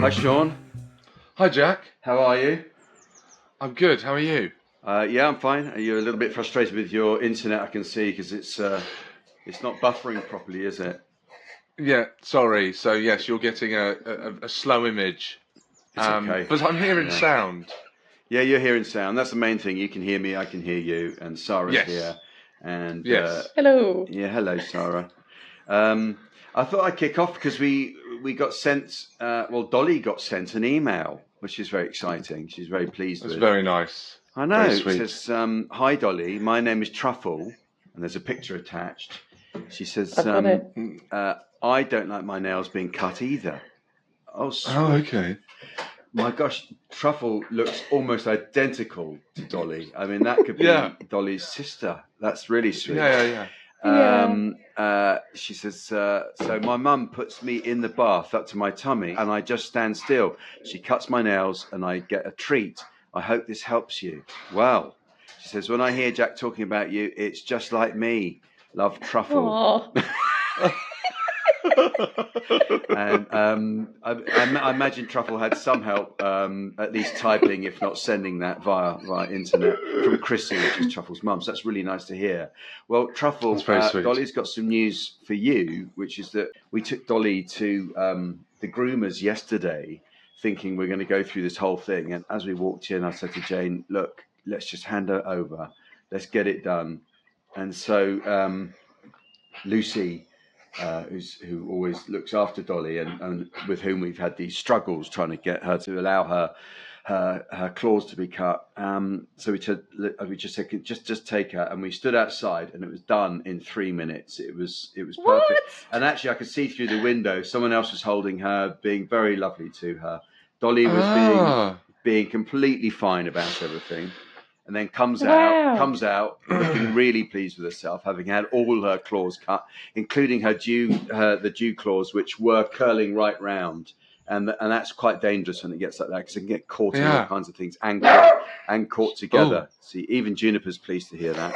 Hi, Sean. Hi, Jack. How are you? I'm good. How are you? Yeah, I'm fine. Are you a little bit frustrated with your internet? I can see because it's not buffering properly, is it? Yeah, sorry. So yes, you're getting a slow image, It's okay. but I'm hearing sound. Yeah, you're hearing sound. That's the main thing. You can hear me. I can hear you. And Sara's Yes. here. And Yes. Hello. yeah, hello, Sara. I thought I'd kick off because we got sent. Dolly got sent an email, which is very exciting. She's very pleased That's with. very nice. I know. Very It sweet. says, "Hi, Dolly. My name is Truffle," and there's a picture attached. She says, I've got it. "I don't like my nails being cut either." Oh, sweet. Oh, okay. My gosh, Truffle looks almost identical to Dolly. I mean, that could be Dolly's sister. That's really sweet. Yeah. She says, so my mum puts me in the bath up to my tummy and I just stand still. She cuts my nails and I get a treat. I hope this helps you. Well, she says, when I hear Jack talking about you, it's just like me. Love, Truffle. And I imagine Truffle had some help, at least typing, if not sending that via internet, from Chrissy, which is Truffle's mum. So that's really nice to hear. Well, Truffle, Dolly's got some news for you, which is that we took Dolly to the Groomers yesterday, thinking we're going to go through this whole thing. And as we walked in, I said to Jane, look, let's just hand her over. Let's get it done. And so Lucy, who always looks after Dolly and with whom we've had these struggles trying to get her to allow her claws to be cut. So we just said, just take her, and we stood outside, and it was done in 3 minutes. It was perfect. What? And actually, I could see through the window. Someone else was holding her, being very lovely to her. Dolly was being completely fine about everything. And then comes out looking really pleased with herself, having had all her claws cut, including the dew claws, which were curling right round. And that's quite dangerous when it gets like that, because it can get caught in all kinds of things and caught together. Ooh. See, even Juniper's pleased to hear that.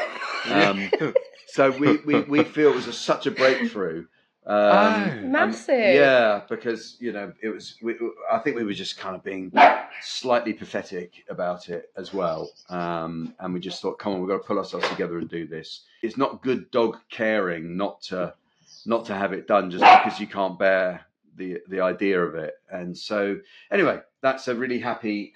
So we feel it was such a breakthrough. Massive. Because it was. I think we were just kind of being slightly pathetic about it as well, and we just thought, come on, we've got to pull ourselves together and do this. It's not good dog caring not to have it done just because you can't bear the idea of it. And so anyway, that's a really happy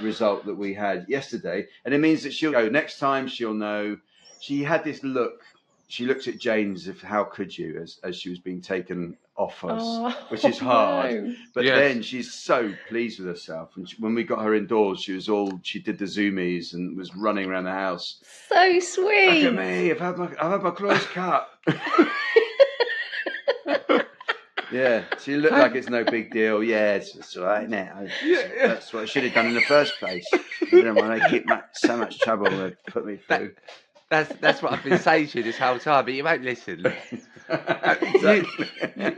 result that we had yesterday, and it means that she'll go next time. She'll know. She had this look. She looked at Jane as if, how could you, as she was being taken off us, which is hard. No. But then she's so pleased with herself. And when we got her indoors, she did the zoomies and was running around the house. So sweet. Look at me, I've had my claws cut. Yeah, she looked like it's no big deal. Yeah, it's all right now. That's what I should have done in the first place. I don't want to keep so much trouble they put me through. That's what I've been saying to you this whole time, but you won't listen.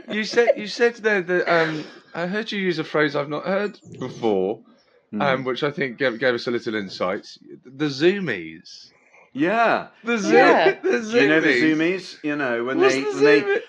You said there that I heard you use a phrase I've not heard before, which I think gave us a little insight. The zoomies. Yeah. The zoomies. Do you know the zoomies? You know, when they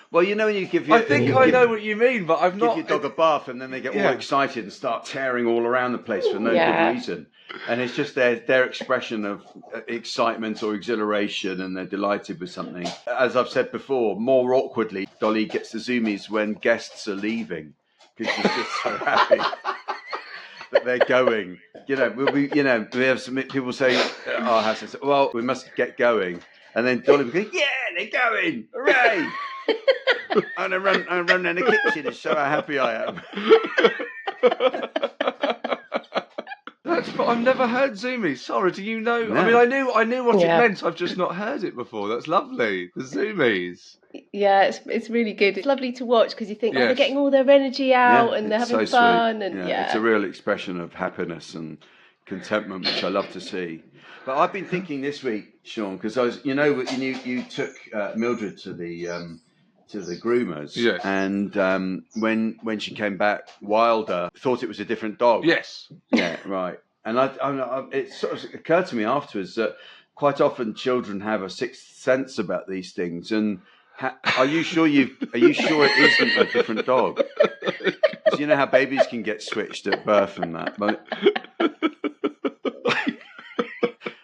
well, you know when you give your... I think I know what you mean, but I've not... Give your dog a bath and then they get all excited and start tearing all around the place for no good reason. And it's just their expression of excitement or exhilaration, and they're delighted with something. As I've said before, more awkwardly, Dolly gets the zoomies when guests are leaving, because she's just so happy that they're going. We have some people say at our house, well, we must get going. And then Dolly will go, yeah, they're going, hooray! And I run around the kitchen to show how happy I am. But I've never heard zoomies. Sorry, do you know? No. I mean, I knew what it meant. I've just not heard it before. That's lovely. The zoomies. Yeah, it's really good. It's lovely to watch because you think, they're getting all their energy out and they're having fun. Sweet. And it's a real expression of happiness and contentment, which I love to see. But I've been thinking this week, Sean, because I was, you took Mildred to the Groomers, and when she came back, Wylda thought it was a different dog. Yes. Yeah, right. And it sort of occurred to me afterwards that quite often children have a sixth sense about these things. And are you sure it isn't a different dog? Because you know how babies can get switched at birth and that. But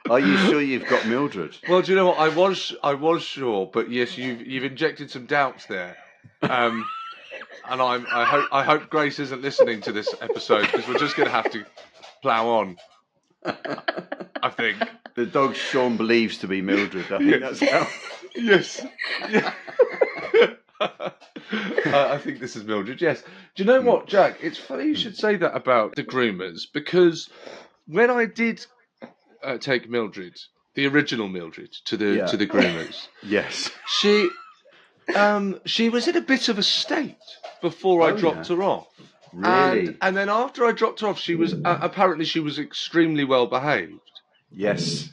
are you sure you've got Mildred? Well, do you know what? I was sure, but yes, you've injected some doubts there. And I hope Grace isn't listening to this episode, because we're just going to have to plough on. I think the dog Seann believes to be Mildred. I think that's how. Yes. Yeah. I think this is Mildred. Yes. Do you know what, Jack? It's funny you should say that about the groomers, because when I did take Mildred, the original Mildred, to the groomers, yes, she was in a bit of a state before I dropped her off. Really? And then after I dropped her off, she was apparently she was extremely well behaved. Yes.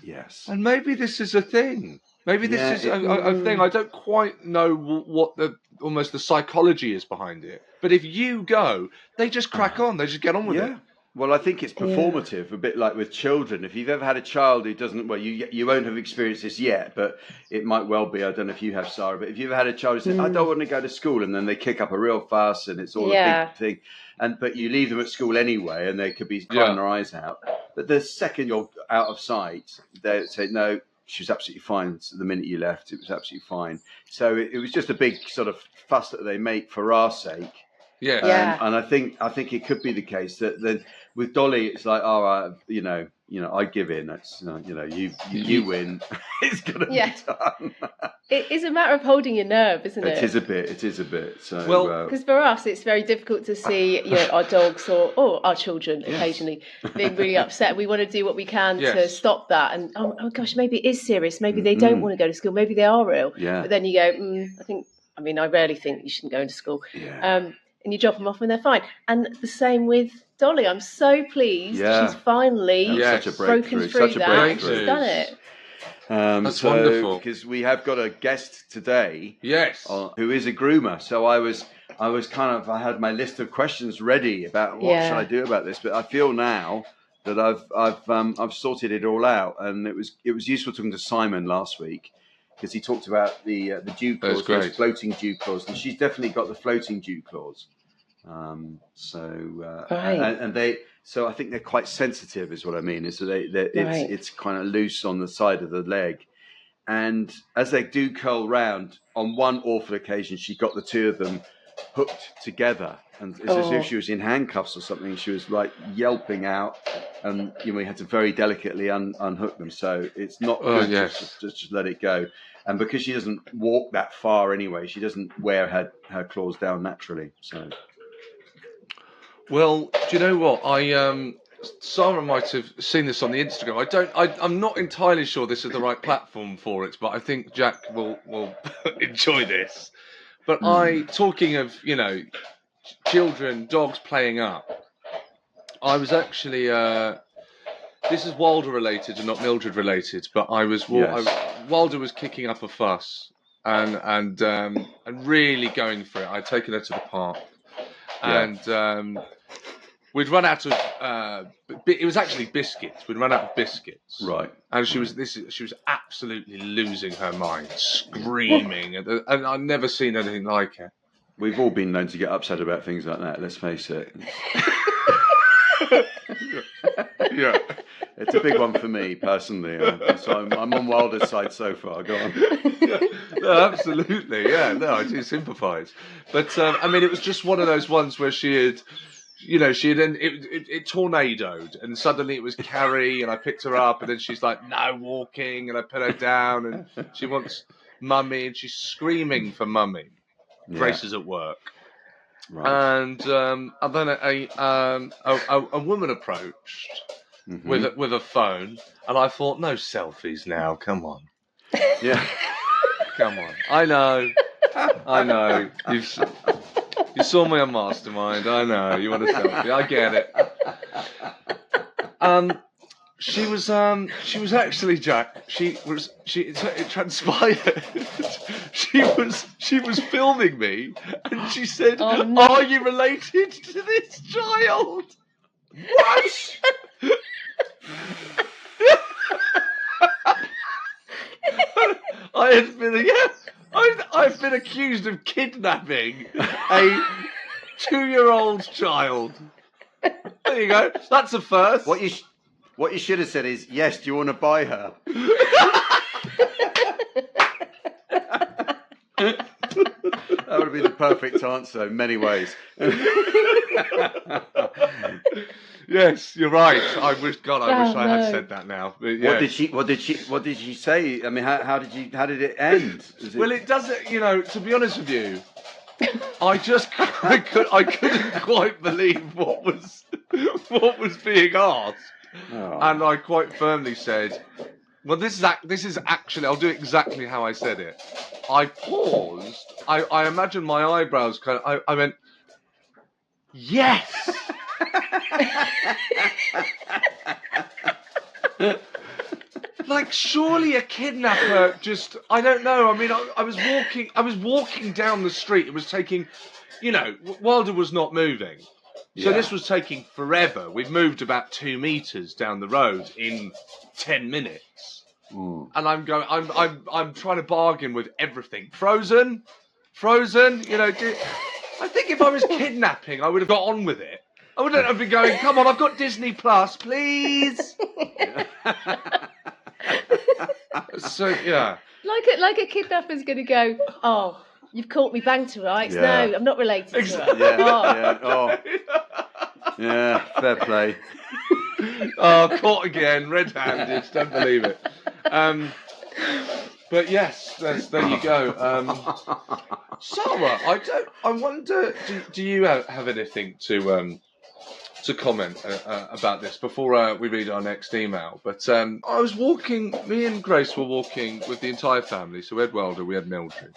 And maybe this is a thing. Maybe this is a thing. I don't quite know what almost the psychology is behind it. But if you go, they just crack on. They just get on with it. Well, I think it's performative, a bit like with children. If you've ever had a child who doesn't, well, you won't have experienced this yet, but it might well be. I don't know if you have, Sarah, but if you've ever had a child who says, I don't want to go to school, and then they kick up a real fuss, and it's all a big thing, but you leave them at school anyway, and they could be crying their eyes out. But the second you're out of sight, they say, no, she was absolutely fine. So the minute you left, it was absolutely fine. So it was just a big sort of fuss that they make for our sake. Yeah. And I think it could be the case that then with Dolly, it's like, all right, I give in. That's you win. It's gonna be done. It is a matter of holding your nerve, isn't it? It is a bit. So, well, because for us, it's very difficult to see our dogs or our children occasionally being really upset. We want to do what we can to stop that. And oh gosh, maybe it is serious. Maybe they don't want to go to school. Maybe they are ill. Yeah. But then you go, I rarely think you shouldn't go into school. Yeah. And you drop them off when they're fine. And the same with Dolly. I'm so pleased she's finally broken through that. She's done it. That's wonderful. Because we have got a guest today. Yes. Who is a groomer. So I had my list of questions ready about what should I do about this. But I feel now that I've sorted it all out. And it was useful talking to Simon last week, because he talked about the dew claws, those floating dew claws, and she's definitely got the floating dew claws. And so I think they're quite sensitive, is what I mean. Is that it's kind of loose on the side of the leg, and as they do curl round, on one awful occasion, she got the two of them hooked together, and it's as if she was in handcuffs or something. She was like yelping out, and we had to very delicately unhook them. So it's not good just let it go. And because she doesn't walk that far anyway, she doesn't wear her claws down naturally. So, well, do you know what? Sarah might have seen this on the Instagram. I'm not entirely sure this is the right platform for it, but I think Jack will enjoy this. But talking of children, dogs playing up, I was actually. This is Wylda related and not Mildred related, but Wylda was kicking up a fuss and really going for it. I'd taken her to the park, and we'd run out of. It was actually biscuits. We'd run out of biscuits, right? And she was absolutely losing her mind, screaming, and I've never seen anything like it. We've all been known to get upset about things like that. Let's face it. Yeah. It's a big one for me personally, so I'm on Wylda's side so far. Go on. No, absolutely, I do sympathise. But it was just one of those ones where she had it tornadoed, and suddenly it was Carrie, and I picked her up, and then she's like, no walking, and I put her down, and she wants mummy, and she's screaming for mummy. Grace is at work. Right. And then a woman approached with a phone, and I thought, no selfies now, come on. Yeah. Come on. I know. You saw me on Mastermind. I know. You want a selfie. I get it. She was actually, Jack. It transpired. She was filming me, and she said, "Are you related to this child?" What? I've been accused of kidnapping a 2-year-old child. There you go. That's a first. What you should have said is, yes, do you want to buy her? That would be the perfect answer in many ways. Yes, you're right. I wish I had said that now. But, yeah. What did she say? I mean, how did it end? Well, it doesn't. To be honest with you, I couldn't quite believe what was being asked, and I quite firmly said, "Well, this is actually. I'll do exactly how I said it." I paused. I imagine my eyebrows kind of. I went, yes. Like, surely a kidnapper just, I don't know. I mean, I was walking down the street. It was taking, Wylda was not moving. So this was taking forever. We've moved about 2 meters down the road in 10 minutes. And I'm trying to bargain with everything. Frozen. I think if I was kidnapping, I would have got on with it. I wouldn't have been going, come on, I've got Disney Plus, please. So, yeah. Like a kidnapper's going to go, oh, you've caught me bang to rights. Yeah. No, I'm not related to her. Yeah, fair play. Oh, caught again, red-handed, don't believe it. But yes, there you go. Sarah, I wonder, do you have anything to comment about this before we read our next email? But I was walking, me and Grace were walking with the entire family. So we had Wylda, we had Mildred.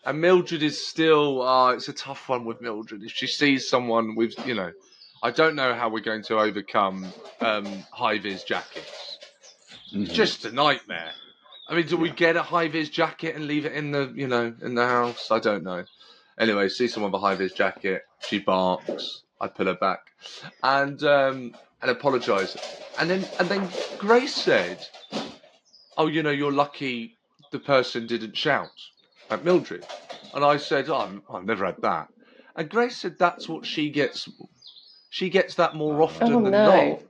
And Mildred is still, it's a tough one with Mildred. If she sees someone with, I don't know how we're going to overcome high-vis jackets. It's just a nightmare. I mean, do we get a high-vis jacket and leave it in the, in the house? I don't know. Anyway, see someone with a high-vis jacket, she barks. I pull her back and apologise. And then Grace said, "Oh, you're lucky the person didn't shout at Mildred." And I said, "Oh, I've never had that." And Grace said that's what she gets. She gets that more often than not.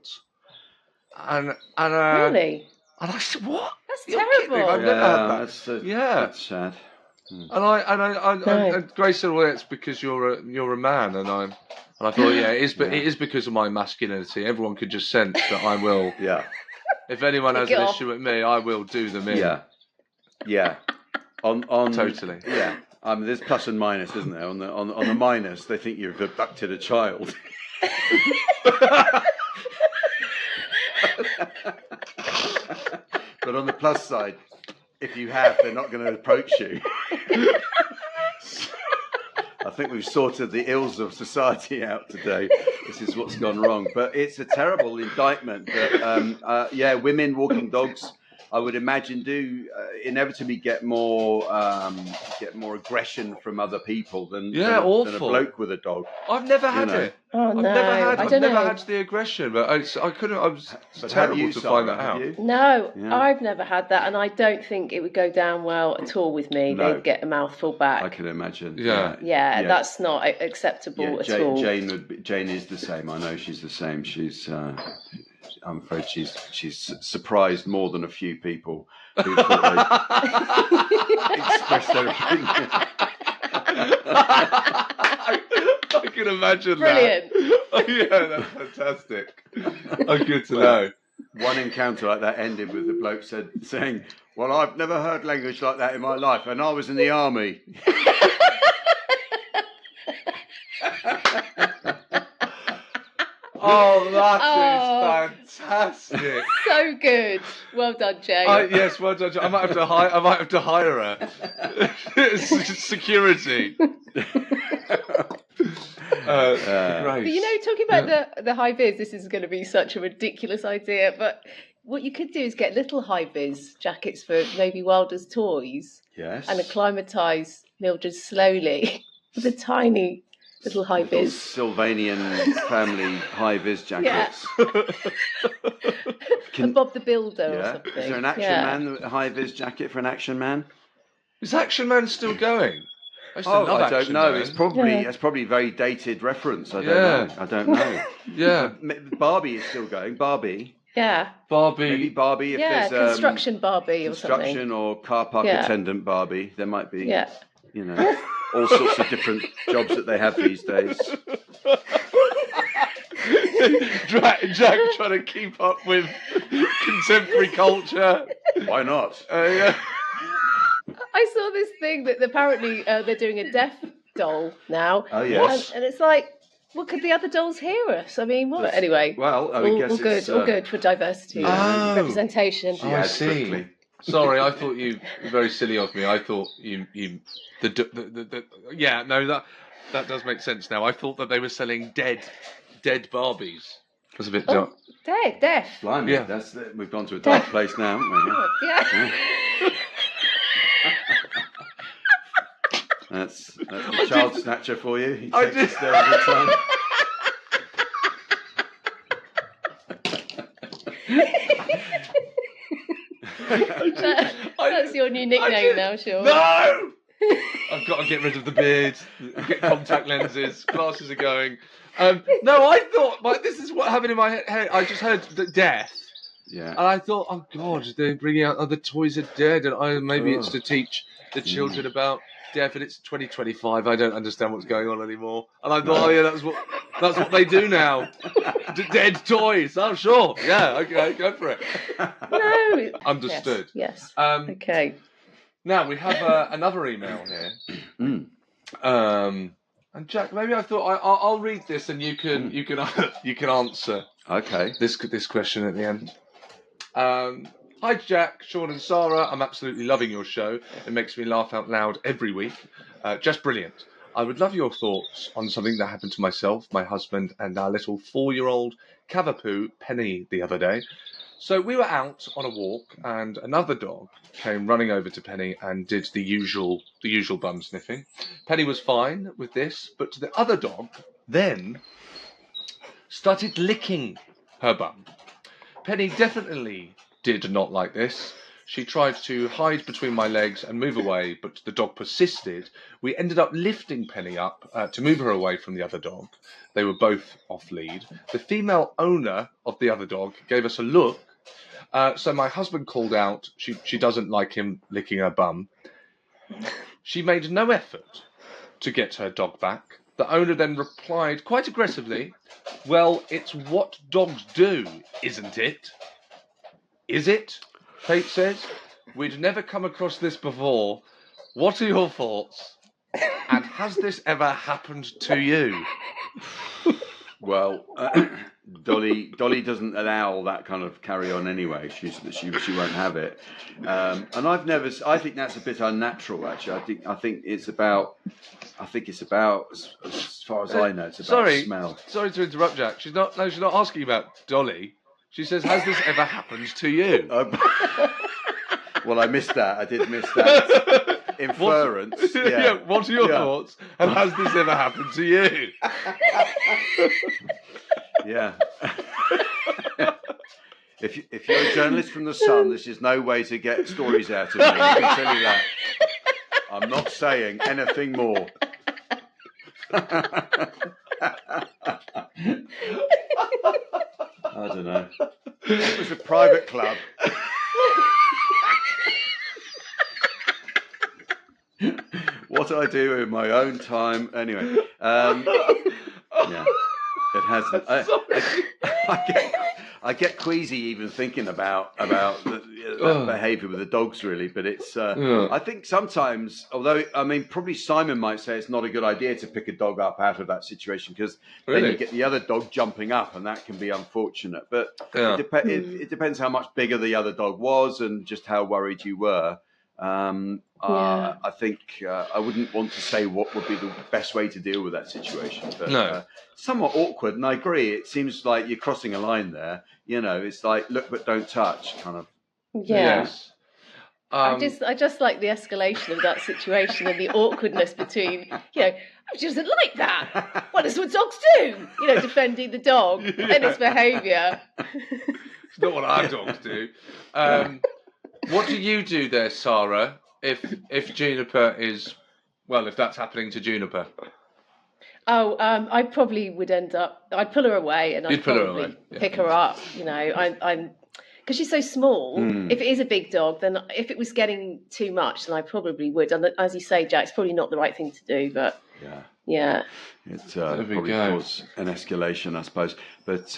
And really? And I said, "What? That's You're terrible." kidding. I've never had that. That's sad. And Grace said, "Well, it's because you're a man." And I thought, it is because of my masculinity. Everyone could just sense that I will. Yeah. If anyone has an issue with me, I will do them in. Yeah. Yeah. On totally. Yeah. There's plus and minus, isn't there? On the minus, they think you've abducted a child. But on the plus side, if you have, they're not going to approach you. I think we've sorted the ills of society out today. This is what's gone wrong. But it's a terrible indictment that, women walking dogs, I would imagine, do inevitably get more aggression from other people than a bloke with a dog. I've never had it. Oh, no. I've never had the aggression, but I was terrible to find that out. No, I've never had that, and I don't think it would go down well at all with me. No. They'd get a mouthful back. I can imagine. Yeah, that's not acceptable at all. Jane is the same. I know she's the same. She's. I'm afraid she's surprised more than a few people who thought they'd express their opinion. I can imagine Brilliant. that. Oh, yeah, that's fantastic. Oh, good to know. One encounter like that ended with the bloke saying, "Well, I've never heard language like that in my life, and I was in the army." Oh, that is fantastic! So good. Well done, Jay. Yes, well done. I might have to hire her. Security. But talking about the high vis, this is going to be such a ridiculous idea. But what you could do is get little high vis jackets for maybe Wylda's toys. Yes. And acclimatise Mildred slowly with a tiny little high vis. Sylvanian family high vis jackets. And Bob the Builder or something. Is there an action man, a high vis jacket for an action man? Is Action Man still going? I used to love I don't Action know. Man. It's probably a very dated reference. I don't know. Yeah. Barbie is still going. Barbie. Yeah. Barbie. Maybe Barbie. If Yeah, there's construction Barbie or something. construction or car park attendant Barbie, there might be. Yeah. You know, all sorts of different jobs that they have these days. Jack trying to keep up with contemporary culture. Why not? Yeah. I saw this thing that apparently they're doing a deaf doll now. Oh, yes. And it's like, well, could the other dolls hear us? I mean, what? Anyway. Well, I all good. All good for diversity and representation. Oh, I see. Quickly. Sorry, I thought you very silly of me. I thought that does make sense now. I thought that they were selling dead Barbies. That's a bit dark. Deaf. Blimey, yeah. We've gone to a dark place now, haven't we? Yeah. That's the child snatcher for you. He I takes did. us there every time. That's your new nickname now, Sean. No! I've got to get rid of the beard, get contact lenses, glasses are going. No, I thought, this is what happened in my head. I just heard the death. Yeah. And I thought, oh God, they're bringing out other toys are dead. And maybe it's to teach the children about death. And it's 2025. I don't understand what's going on anymore. And I thought, that's what they do now. Dead toys. Oh, sure. Yeah, okay, go for it. No. Understood. Yes. Okay. Now we have another email here. And Jack, maybe I thought I'll read this and you can answer. Okay. This question at the end. Hi Jack, Seann and Sara. I'm absolutely loving your show. It makes me laugh out loud every week. Just brilliant. I would love your thoughts on something that happened to myself, my husband, and our little 4-year-old Cavapoo, Penny, the other day. So we were out on a walk, and another dog came running over to Penny and did the usual bum sniffing. Penny was fine with this, but the other dog then started licking her bum. Penny definitely did not like this. She tried to hide between my legs and move away, but the dog persisted. We ended up lifting Penny up to move her away from the other dog. They were both off lead. The female owner of the other dog gave us a look. So my husband called out, she doesn't like him licking her bum. She made no effort to get her dog back. The owner then replied quite aggressively, well, it's what dogs do, isn't it? Is it? Kate says. We'd never come across this before. What are your thoughts? And has this ever happened to you? Well, Dolly doesn't allow that kind of carry on anyway. She won't have it. And I think that's a bit unnatural. Actually, I think it's about as far as I know, it's about smell. Sorry to interrupt, Jack. She's not asking about Dolly. She says, has this ever happened to you? Well, I missed that. I did miss that inference. Yeah. What are your thoughts? And has this ever happened to you? Yeah. If you're a journalist from the Sun, this is no way to get stories out of me. I can tell you that. I'm not saying anything more. I don't know. It was a private club. What I do in my own time. Anyway, yeah, it hasn't. I get queasy even thinking about that behaviour with the dogs, really. But it's. I think sometimes, although I mean, probably Simon might say it's not a good idea to pick a dog up out of that situation because then you get the other dog jumping up, and that can be unfortunate. But it depends how much bigger the other dog was and just how worried you were. I think I wouldn't want to say what would be the best way to deal with that situation. But, somewhat awkward, and I agree. It seems like you're crossing a line there. You know, it's like look but don't touch, kind of. Yeah. Yes. I just like the escalation of that situation and the awkwardness between, she doesn't like that. Well, that's what dogs do. Defending the dog and its behaviour. It's not what our dogs do. What do you do there, Sara, if Juniper is Well, if that's happening to Juniper. Oh, I probably would end up. I'd pull her away, and I'd probably pick her up. You know, I'm because she's so small. If it is a big dog, then if it was getting too much, then I probably would. And as you say, Jack, it's probably not the right thing to do. But yeah. It's probably cause an escalation, I suppose. But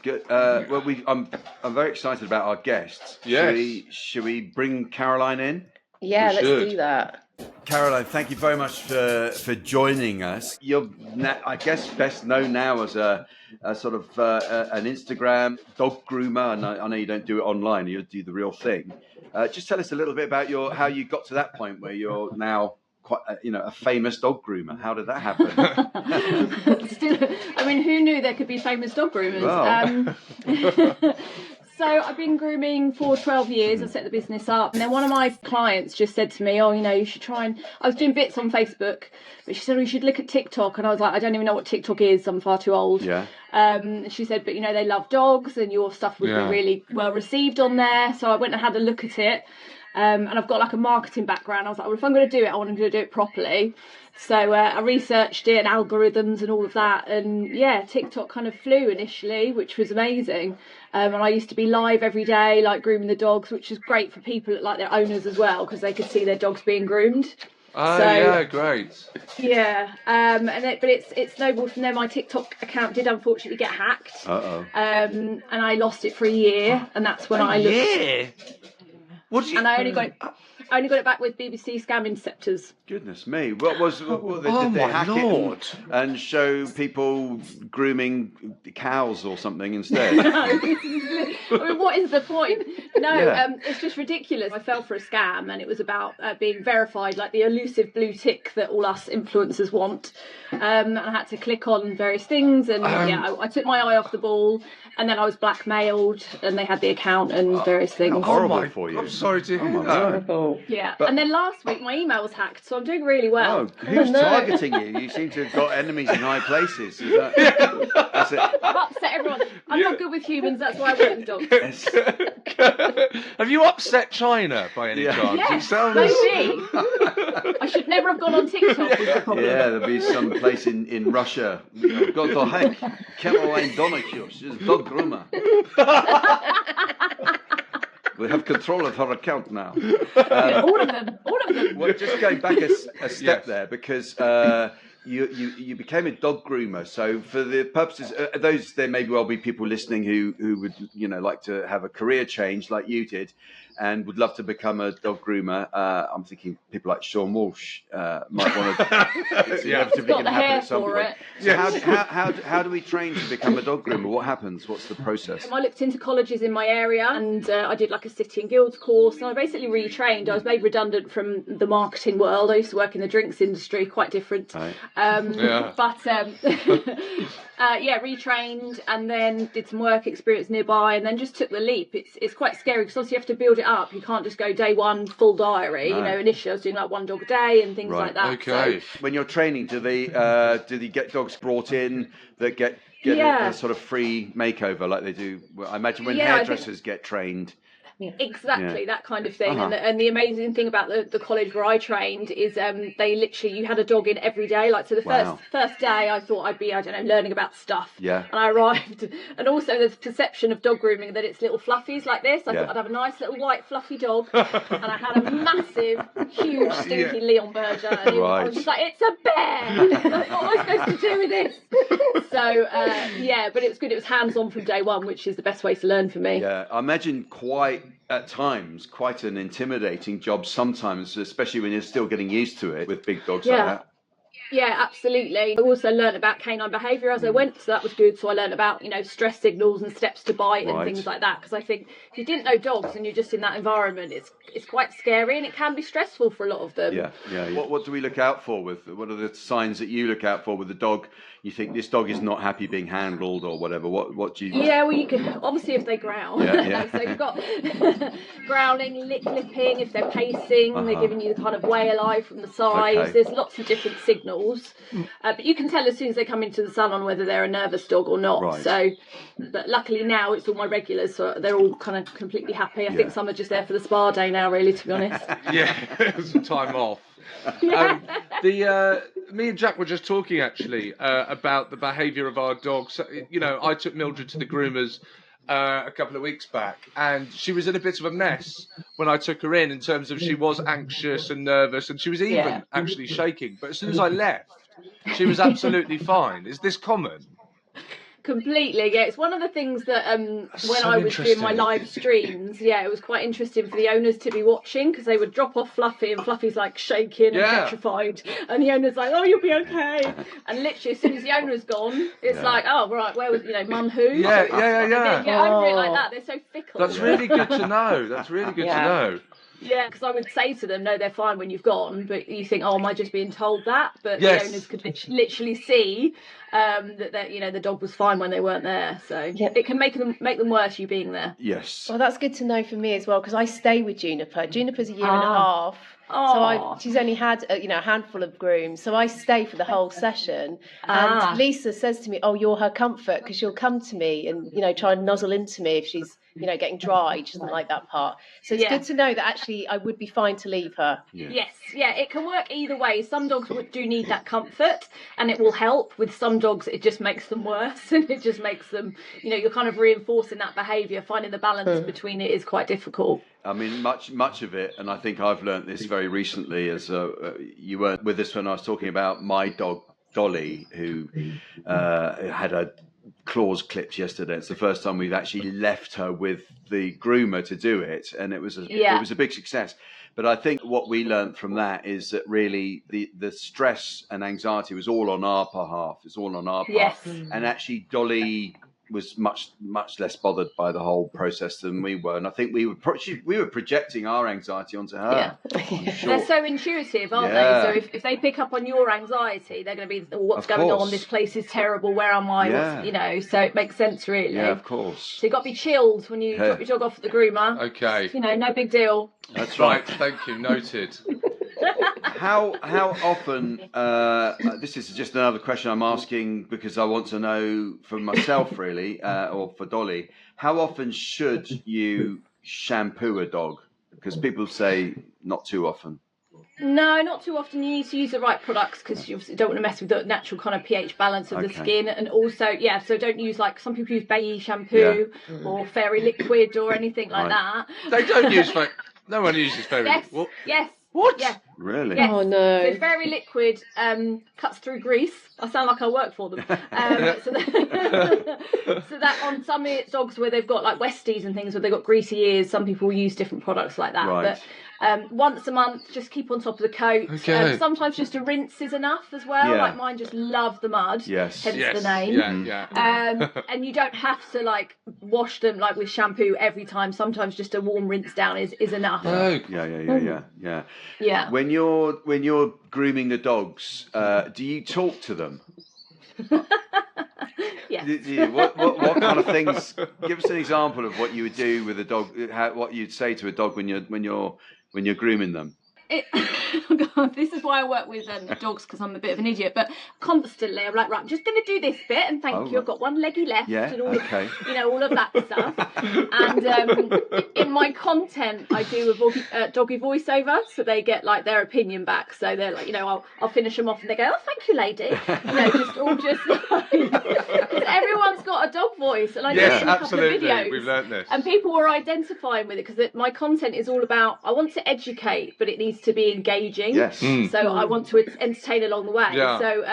good. Well, I'm very excited about our guests. Yes. Should we bring Caroline in? Yeah, let's do that. Caroline, thank you very much for joining us. You're, I guess, best known now as a sort of an Instagram dog groomer. And I know you don't do it online; you do the real thing. Just tell us a little bit about how you got to that point where you're now quite, a famous dog groomer. How did that happen? I mean, who knew there could be famous dog groomers? Well. So I've been grooming for 12 years. I set the business up. And then one of my clients just said to me, oh, you should try and... I was doing bits on Facebook, but she said, you should look at TikTok. And I was like, I don't even know what TikTok is. I'm far too old. Yeah. She said, but, they love dogs and your stuff would be really well received on there. So I went and had a look at it. And I've got like a marketing background. I was like, well, if I'm going to do it, I want to do it properly. So I researched it and algorithms and all of that. And TikTok kind of flew initially, which was amazing. And I used to be live every day, like grooming the dogs, which is great for people like their owners as well, because they could see their dogs being groomed. Oh, yeah, great. Yeah, but it's snowballed from there. My TikTok account did unfortunately get hacked. And I lost it for a year, and that's when I looked. Yeah. What did you? And I only got it back with BBC scam interceptors. Goodness me! What did they hack it and show people grooming cows or something instead? I mean, what is the point? No, it's just ridiculous. I fell for a scam, and it was about being verified, like the elusive blue tick that all us influencers want. And I had to click on various things, and I took my eye off the ball. And then I was blackmailed, and they had the account and various things. Horrible for you. I'm sorry to hear that. Horrible. Yeah, and then last week my email was hacked, so I'm doing really well. Oh, who's targeting you? You seem to have got enemies in high places. Is that, that's it? I've upset everyone. I'm not good with humans, that's why I work with dogs. Have you upset China by any chance? Yes, maybe. I should never have gone on TikTok. Yeah, there'll be some place in Russia. God the heck, Caroline Donaghue, she's a dog groomer. We have control of her account now. All of them. Well, just going back a step there, because you became a dog groomer. So for the purposes, there may well be people listening who would like to have a career change like you did, and would love to become a dog groomer. I'm thinking people like Seann Walsh might want to. It's inevitably going to happen at some point. So how do we train to become a dog groomer? What happens? What's the process? I looked into colleges in my area, and I did like a City and Guilds course, and I basically retrained. I was made redundant from the marketing world. I used to work in the drinks industry, quite different. Right. Retrained, and then did some work experience nearby, and then just took the leap. It's quite scary because obviously you have to build it up. You can't just go day one full diary. No. Initially I was doing like one dog a day and things like that. Okay. So, when you're training, do they get dogs brought in that get a sort of free makeover like they do? I imagine when hairdressers get trained. Exactly, that kind of thing. And the amazing thing about the college where I trained is they literally, you had a dog in every day. Like, so the first day I thought I'd be, learning about stuff. Yeah. And I arrived, and also there's perception of dog grooming that it's little fluffies like this. I thought I'd have a nice little white fluffy dog, and I had a massive, huge, stinky Leon Berger. And I was just like, it's a bear! What am I supposed to do with this? So, but it was good. It was hands-on from day one, which is the best way to learn for me. Yeah, I imagine at times quite an intimidating job sometimes, especially when you're still getting used to it with big dogs like that. Yeah, absolutely. I also learned about canine behaviour as I went, so that was good. So I learned about, stress signals and steps to bite and things like that. Because I think if you didn't know dogs and you're just in that environment, it's quite scary, and it can be stressful for a lot of them. Yeah. What do we look out for what are the signs that you look out for with the dog? You think this dog is not happy being handled or whatever. What do you? Yeah, well, you can obviously if they growl. So you've got growling, lipping. If they're pacing, they're giving you the kind of wail eye from the sides. Okay. There's lots of different signals, but you can tell as soon as they come into the salon whether they're a nervous dog or not. Right. So, but luckily now it's all my regulars, so they're all kind of completely happy. I think some are just there for the spa day now, really, to be honest. Some time off. Me and Jack were just talking actually about the behaviour of our dogs. So, I took Mildred to the groomers a couple of weeks back, and she was in a bit of a mess when I took her in terms of she was anxious and nervous, and she was even actually shaking. But as soon as I left, she was absolutely fine. Is this common? Completely, yeah. It's one of the things that when I was doing my live streams, it was quite interesting for the owners to be watching, because they would drop off Fluffy and Fluffy's like shaking and petrified, and the owner's like, "Oh, you'll be okay." And literally, as soon as the owner's gone, it's like, "Oh, right, where was Mum who?" Yeah. They get over it like that. They're so fickle. That's really good to know. That's really good to know. Yeah, because I would say to them, no, they're fine when you've gone, but you think, oh, am I just being told that? But the owners could literally see that the dog was fine when they weren't there. So it can make them worse, you being there. Yes. Well, that's good to know for me as well, because I stay with Juniper. Juniper's a year and a half. Oh. So she's only had a handful of grooms, so I stay for the whole session. And Lisa says to me, "Oh, you're her comfort, because she'll come to me and try and nuzzle into me if she's getting dry." She doesn't like that part. So it's good to know that actually I would be fine to leave her. Yes, it can work either way. Some dogs do need that comfort, and it will help. With some dogs, it just makes them worse, and it just makes them, you're kind of reinforcing that behaviour. Finding the balance between it is quite difficult. I mean, much of it, and I think I've learnt this very recently, as you weren't with us when I was talking about my dog, Dolly, who had her claws clipped yesterday. It's the first time we've actually left her with the groomer to do it, and it was a big success. But I think what we learnt from that is that really the stress and anxiety was all on our behalf. It's all on our part. And actually, Dolly was much less bothered by the whole process than we were, and I think we were projecting our anxiety onto her. Sure. They're so intuitive, aren't they? So if they pick up on your anxiety, they're going to be, what's going on? This place is terrible. Where am I? So it makes sense, really. Yeah, of course. So you've got to be chilled when you drop your dog off at the groomer. Okay. No big deal. That's right. Thank you. Noted. How often? This is just another question I'm asking because I want to know for myself, really, or for Dolly. How often should you shampoo a dog? Because people say not too often. No, not too often. You need to use the right products, because you don't want to mess with the natural kind of pH balance of the skin. And also, so don't use, like, some people use baby shampoo or fairy liquid or anything like that. They don't use no one uses fairy liquid. Yes. What? Yeah. Really? Yes. Oh no. So fairy liquid cuts through grease. I sound like I work for them. So that on some dogs where they've got like Westies and things where they've got greasy ears, some people use different products like that. Right. But once a month, just keep on top of the coat. Okay. Sometimes just a rinse is enough as well. Yeah. Like mine just love the mud. Yes. Hence the name. Yeah. And you don't have to like wash them like with shampoo every time. Sometimes just a warm rinse down is enough. Oh. Yeah. When you're grooming the dogs, do you talk to them? Yeah. What kind of things? Give us an example of what you would do with a dog. What you'd say to a dog when you're grooming them. Oh God, this is why I work with dogs, because I'm a bit of an idiot. But constantly, I'm like, right, I'm just going to do this bit, and thank you. I've got one leggy left, and all all of that stuff. And in my content, I do a doggy voiceover, so they get like their opinion back. So they're like, I'll finish them off, and they go, "Oh, thank you, lady." Because everyone's got a dog voice, and I did it in a couple of videos. We've learned this, and people were identifying with it, because my content is all about, I want to educate, but it needs to be engaging. Yes. So I want to entertain along the way. Yeah. So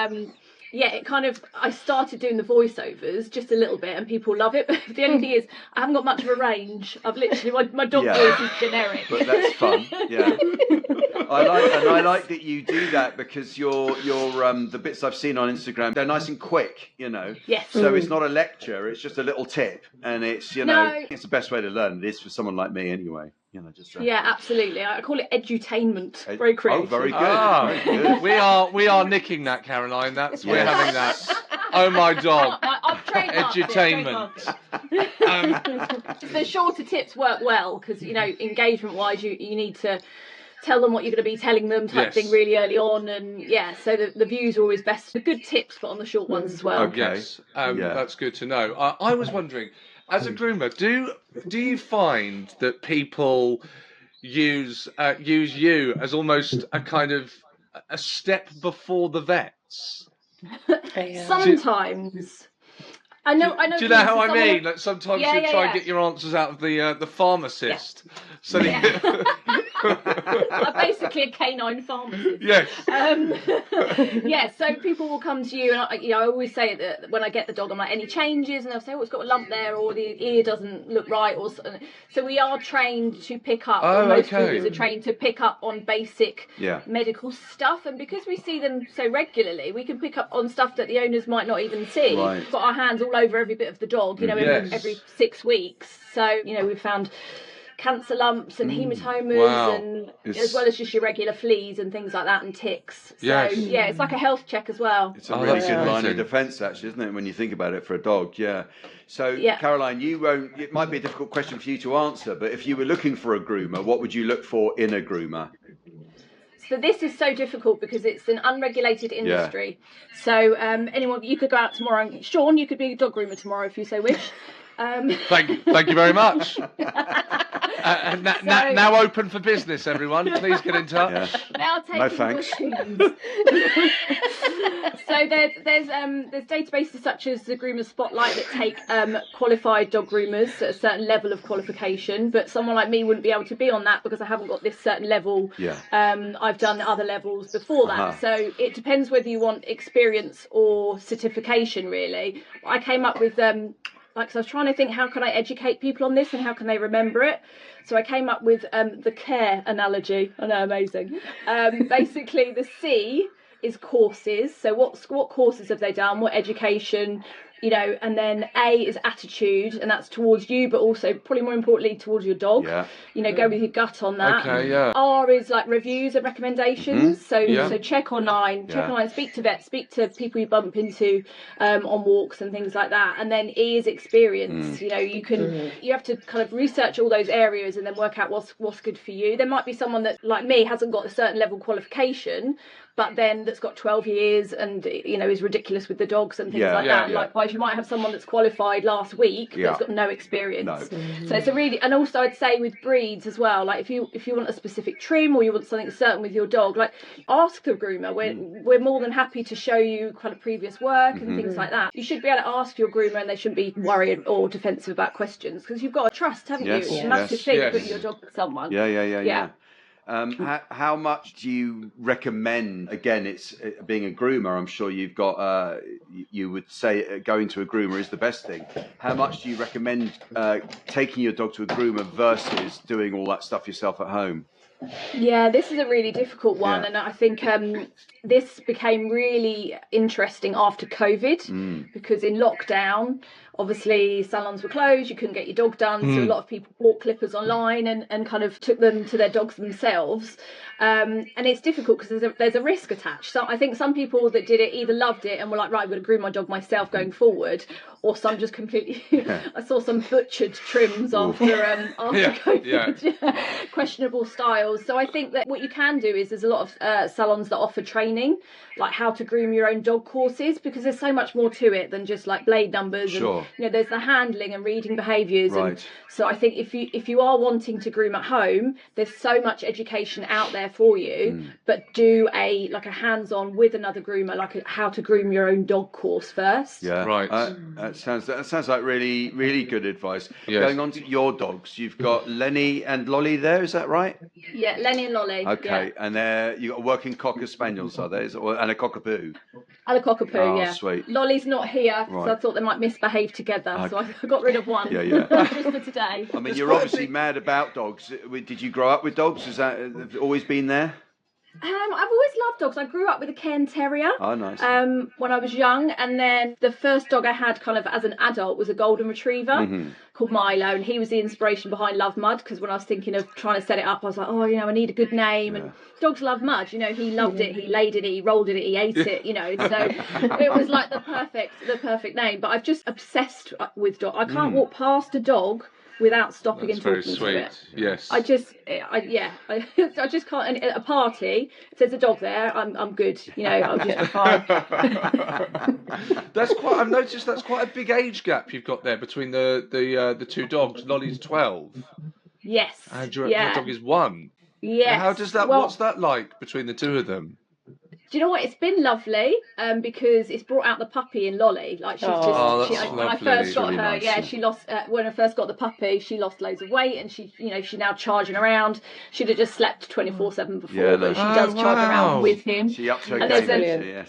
it kind of, I started doing the voiceovers just a little bit, and people love it. But the only thing is, I haven't got much of a range. I've literally, my dog voice is generic. But that's fun. Yeah. I like that you do that, because your the bits I've seen on Instagram, they're nice and quick, Yes. So it's not a lecture, it's just a little tip, and it's it's the best way to learn. It is for someone like me anyway. Yeah, absolutely. I call it edutainment. Very creative. Oh, very good. Very good. We are nicking that, Caroline. We're having that. Oh my dog. I've trademarked Edutainment. The shorter tips work well, because engagement wise, you need to tell them what you're going to be telling them type thing really early on, and so the views are always best. The good tips, but on the short ones as well. Okay. Yes, that's good to know. I was wondering, as a groomer, do you find that people use you as almost a kind of a step before the vets. Sometimes. I know. Do you know how I mean? Like sometimes you try and get your answers out of the pharmacist. Yeah. So I'm basically a canine pharmacist. Yes. So people will come to you, and I always say that when I get the dog, I'm like, any changes? And they'll say, oh, it's got a lump there, or the ear doesn't look right, or so we are trained to pick up. Most groomers are trained to pick up on basic medical stuff, and because we see them so regularly, we can pick up on stuff that the owners might not even see. Right. We've got our hands all over every bit of the dog, every 6 weeks. So we've found cancer lumps and hematomas, and as well as just your regular fleas and things like that, and ticks. So it's like a health check as well. It's a really good line of defence, actually, isn't it, when you think about it, for a dog? Yeah. So Caroline, it might be a difficult question for you to answer, but if you were looking for a groomer, what would you look for in a groomer? So this is so difficult because it's an unregulated industry. So anyone, you could go out tomorrow. Seann, you could be a dog groomer tomorrow if you so wish. Thank you very much. Now open for business, everyone. Please get in touch. Yeah. Now taking no thanks. So there's databases such as the Groomer Spotlight that take qualified dog groomers at a certain level of qualification, but someone like me wouldn't be able to be on that because I haven't got this certain level. I've done other levels before that. So it depends whether you want experience or certification, really. I came up with so I was trying to think, how can I educate people on this and how can they remember it? So I came up with the care analogy. I know, amazing. Basically, the C is courses. So what courses have they done? What education? And then A is attitude, and that's towards you, but also probably more importantly towards your dog. Go with your gut on that. R is like reviews and recommendations. So check online, speak to vets, speak to people you bump into on walks and things like that. And then E is experience. You have to kind of research all those areas and then work out what's good for you. There might be someone that, like me, hasn't got a certain level qualification, but then that's got 12 years and is ridiculous with the dogs and things like that. Likewise, you might have someone that's qualified last week that's got no experience. So it's a really, and also I'd say with breeds as well, like if you want a specific trim or you want something certain with your dog, like ask the groomer. We're more than happy to show you kind of previous work and things like that. You should be able to ask your groomer and they shouldn't be worried or defensive about questions because you've got to trust, haven't you? It's a massive thing putting your dog with someone. Yeah. How much do you recommend? Again, it's being a groomer. I'm sure you've got. You would say going to a groomer is the best thing. How much do you recommend taking your dog to a groomer versus doing all that stuff yourself at home? Yeah, this is a really difficult one, and I think this became really interesting after COVID because in lockdown, obviously salons were closed, you couldn't get your dog done, so a lot of people bought clippers online and kind of took them to their dogs themselves. And it's difficult because there's a risk attached. So I think some people that did it either loved it and were like, right, I'm going to groom my dog myself going forward, or some just completely. I saw some butchered trims after COVID, questionable styles. So I think that what you can do is there's a lot of salons that offer training, like how to groom your own dog courses, because there's so much more to it than just like blade numbers. Sure. And, there's the handling and reading behaviours. Right. And so I think if you are wanting to groom at home, there's so much education out there for you. But do a hands-on with another groomer, like a how to groom your own dog course first. Yeah. Right. That sounds like really, really good advice. Yes. Going on to your dogs, you've got Lenny and Lolly there, is that right? Yeah, Lenny and Lolly. Okay, and you've got working Cocker Spaniels, are there? And a Cockapoo? And a Cockapoo, yeah. Sweet. Lolly's not here, so I thought they might misbehave together, so I got rid of one. Just for today. I mean, you're obviously mad about dogs. Did you grow up with dogs? Has that always been there? I've always loved dogs. I grew up with a Cairn Terrier. Oh, nice. When I was young, and then the first dog I had kind of as an adult was a Golden Retriever called Milo, and he was the inspiration behind Love Mud, because when I was thinking of trying to set it up, I was like, I need a good name, and dogs love mud. He loved it, he laid it, he rolled it, he ate it, so it was like the perfect name. But I've just obsessed with dogs. I can't walk past a dog without stopping and talking to it. Yes. I just can't. And at a party, if there's a dog there, I'm good. I'll just be fine. I've noticed that's quite a big age gap you've got there between the two dogs. Lolly's 12. Yes. And your dog is 1. Yes. And how does that? What's that like between the two of them? Do you know what? It's been lovely because it's brought out the puppy in Lolly. Like when I first got her, she lost when I first got the puppy. She lost loads of weight, and she's now charging around. She'd have just slept 24/7 before, but she does charge around with him. She upped her game.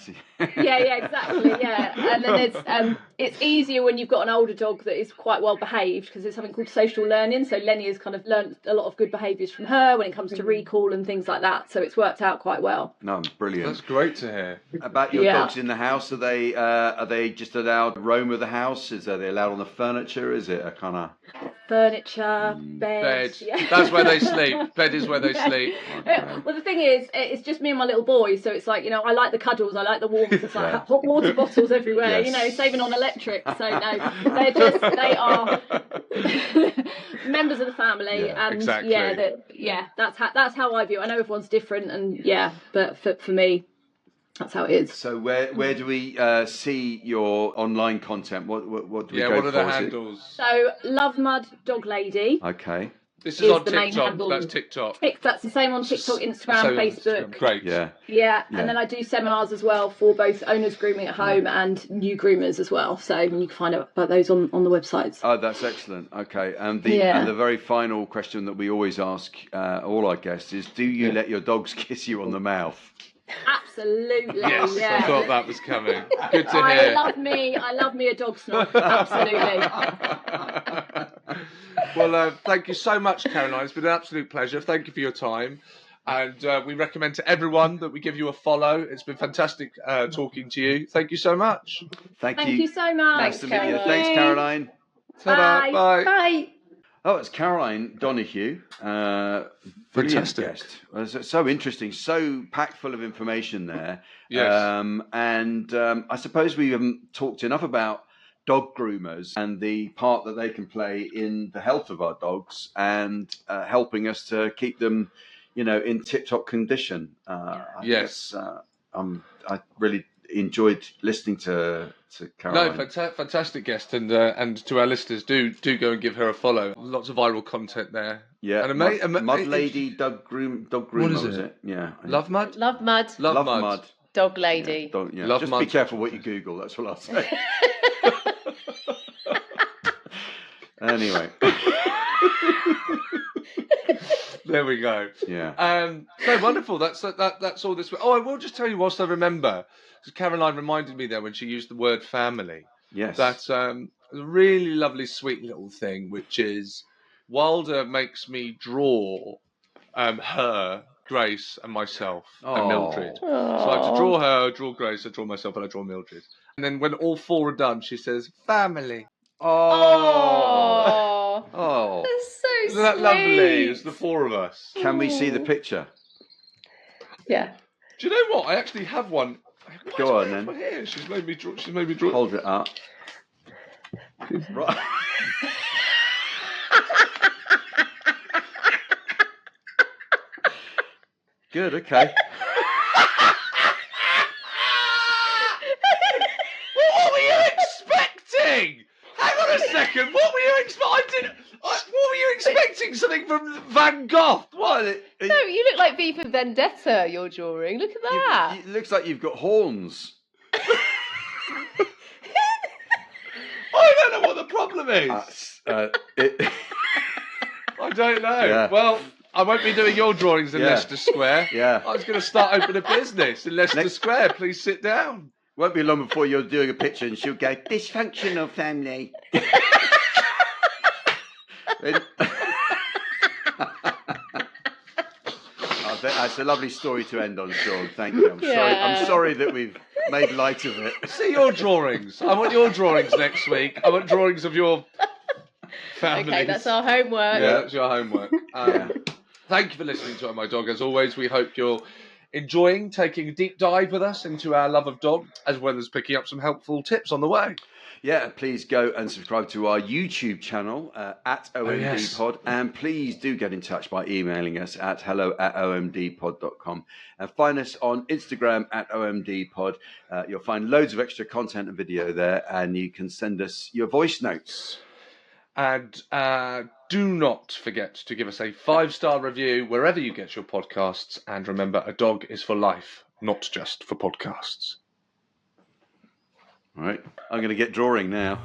Yeah, exactly. Yeah, and then it's easier when you've got an older dog that is quite well behaved because there's something called social learning. So Lenny has kind of learned a lot of good behaviours from her when it comes to recall and things like that. So it's worked out quite well. No, brilliant. That's great to hear. About your dogs in the house, are they just allowed to roam with the house? Are they allowed on the furniture? Is it a kind of furniture, bed? Yeah. That's where they sleep. Bed is where they sleep. Okay. Well, the thing is, it's just me and my little boy, so it's like, I like the cuddles, I like the warmth. It's like hot water bottles everywhere, saving on electric. So no, they are members of the family, and exactly. that's how I view it. I know everyone's different, and but for me, that's how it is. So where do we see your online content? What do we go for? What are the handles? So Love Mud Dog Lady. Okay. This is on TikTok. That's TikTok. That's the same on TikTok, Instagram, Facebook. Great. Yeah, and then I do seminars as well for both owners grooming at home and new groomers as well. So you can find out about those on the websites. Oh, that's excellent. Okay, and the very final question that we always ask all our guests is: do you let your dogs kiss you on the mouth? Absolutely. Yes, yeah. I thought that was coming. Good to hear. I love me a dog snob. Absolutely. Well, thank you so much, Caroline. It's been an absolute pleasure. Thank you for your time. And we recommend to everyone that we give you a follow. It's been fantastic talking to you. Thank you so much. Thank you so much. Nice to meet you. Thanks, Caroline. Bye. Bye. Bye. Oh, it's Caroline Donaghue. Brilliant guest. So interesting, so packed full of information there. Yes. I suppose we haven't talked enough about dog groomers and the part that they can play in the health of our dogs and helping us to keep them, in tip-top condition. Yes. I really enjoyed listening to Caroline. No, fantastic guest, and to our listeners, do go and give her a follow. Lots of viral content there. Yeah, and Mud Lady Dog Groomer. What is it? Yeah, Love Mud. Love Mud. Love Mud. Dog Lady. Love just Mud. Be careful what you Google. That's what I'll say. Anyway. There we go. Yeah. So wonderful. That's all this. Oh, I will just tell you whilst I remember, because Caroline reminded me there when she used the word family. Yes. That's a really lovely, sweet little thing, which is Wylda makes me draw her, Grace, and myself, and Mildred. So I have to draw her, I draw Grace, I draw myself, and I draw Mildred. And then when all 4 are done, she says, family. Oh. That's so sweet. Isn't that lovely? It's the 4 of us. Can we see the picture? Yeah. Do you know what? I actually have one. Go on then. Here. She's made me draw. Hold it up. Right. Good. Okay. What were you expecting? Hang on a second. What were you expecting? What were you expecting? Something from Van Gogh? What? No, you look like V for Vendetta. You're drawing. Look at that. It looks like you've got horns. I don't know what the problem is. I don't know. Yeah. Well, I won't be doing your drawings in Leicester Square. Yeah. I was going to start opening a business in Leicester Square. Please sit down. Won't be long before you're doing a picture and she'll go, dysfunctional family. That's a lovely story to end on, Sean. Thank you. I'm sorry that we've made light of it. See your drawings. I want your drawings next week. I want drawings of your families. Okay, that's our homework. Yeah, that's your homework. Thank you for listening to My Dog. As always, we hope you're enjoying taking a deep dive with us into our love of dog, as well as picking up some helpful tips on the way. Yeah, please go and subscribe to our YouTube channel at OMDpod. And please do get in touch by emailing us at hello@omdpod.com. And find us on Instagram at OMDpod. You'll find loads of extra content and video there, and you can send us your voice notes. And Do not forget to give us a 5-star review wherever you get your podcasts. And remember, a dog is for life, not just for podcasts. All right. I'm going to get drawing now.